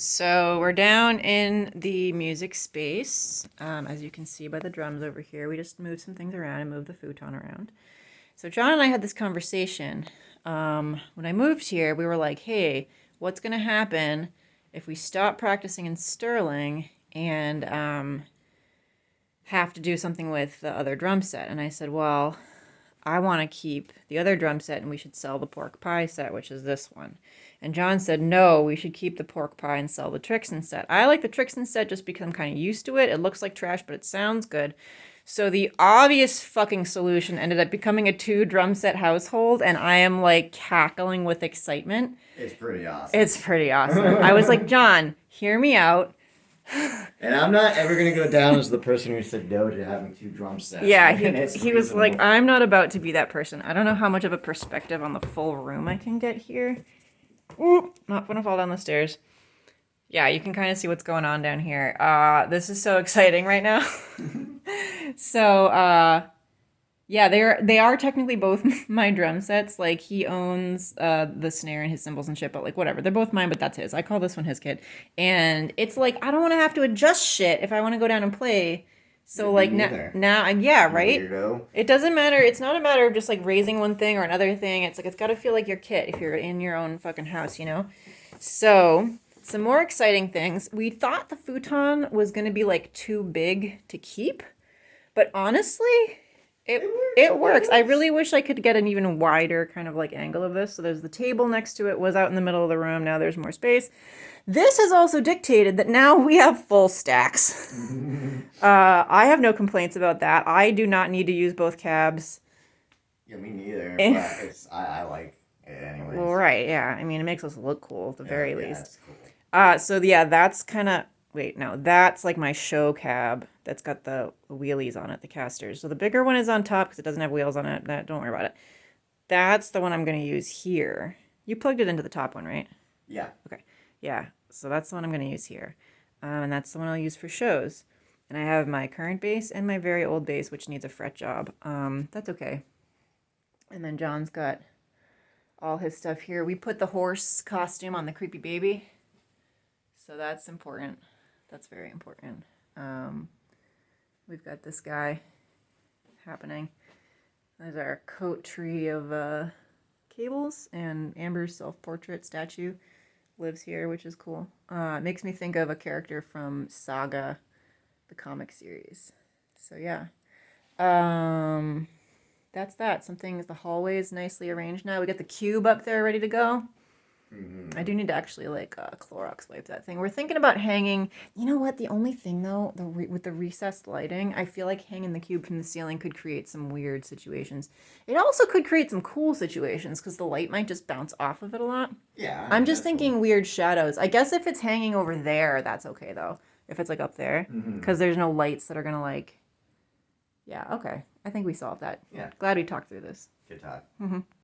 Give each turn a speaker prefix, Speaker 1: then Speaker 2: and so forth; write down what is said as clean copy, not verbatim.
Speaker 1: So we're down in the music space. As you can see by the drums over here, we just moved some things around and moved the futon around. So John and I had this conversation. When I moved here, we were like, hey, what's going to happen if we stop practicing in Sterling and have to do something with the other drum set? And I said, well, I want to keep the other drum set and we should sell the pork pie set, which is this one. And John said, no, we should keep the pork pie and sell the Trixon set. I like the Trixon set just because I'm kind of used to it. It looks like trash, but it sounds good. So the obvious fucking solution ended up becoming a 2 drum set household, and I am like cackling with excitement.
Speaker 2: It's pretty awesome.
Speaker 1: It's pretty awesome. I was like, John, hear me out.
Speaker 2: And I'm not ever going to go down as the person who said no to having 2 drum sets.
Speaker 1: Yeah, he was like, I'm not about to be that person. I don't know how much of a perspective on the full room I can get here. Ooh, not gonna fall down the stairs. Yeah, you can kind of see what's going on down here. This is so exciting right now. So, yeah, they are technically both my drum sets. Like, he owns the snare and his cymbals and shit, but like whatever, they're both mine, but that's his. I call this one his kid, and it's like I don't want to have to adjust shit if I want to go down and play. So like now, yeah, right.
Speaker 2: Weirdo.
Speaker 1: It doesn't matter. It's not a matter of just like raising one thing or another thing. It's like it's got to feel like your kit if you're in your own fucking house, you know. So some more exciting things. We thought the futon was gonna be like too big to keep, but honestly, it works. I really wish I could get an even wider kind of like angle of this. So there's the table next to it was out in the middle of the room. Now there's more space. This has also dictated that now we have full stacks. I have no complaints about that. I do not need to use both cabs.
Speaker 2: Yeah, me neither. But I like it anyways.
Speaker 1: Well, right, yeah. I mean, it makes us look cool at the very least.
Speaker 2: It's cool.
Speaker 1: So yeah, that's kind of... Wait, no, that's like my show cab that's got the wheelies on it, the casters. So the bigger one is on top because it doesn't have wheels on it. Don't worry about it. That's the one I'm going to use here. You plugged it into the top one, right?
Speaker 2: Yeah.
Speaker 1: Okay. Yeah, so that's the one I'm going to use here. And that's the one I'll use for shows. And I have my current bass and my very old bass, which needs a fret job. That's okay. And then John's got all his stuff here. We put the horse costume on the creepy baby. So that's important. That's very important. We've got this guy happening. There's our coat tree of cables, and Amber's self-portrait statue lives here, which is cool. It makes me think of a character from Saga, the comic series. So yeah. That's that. The hallway is nicely arranged now. We got the cube up there ready to go. I do need to actually like Clorox wipe that thing. We're thinking about hanging. You know what? The only thing though, with the recessed lighting, I feel like hanging the cube from the ceiling could create some weird situations. It also could create some cool situations because the light might just bounce off of it a lot.
Speaker 2: Yeah.
Speaker 1: I'm just thinking weird shadows. I guess if it's hanging over there, that's okay though. If it's like up there, because there's no lights that are gonna like. Yeah. Okay. I think we solved that.
Speaker 2: Yeah.
Speaker 1: Glad we talked through this.
Speaker 2: Good talk.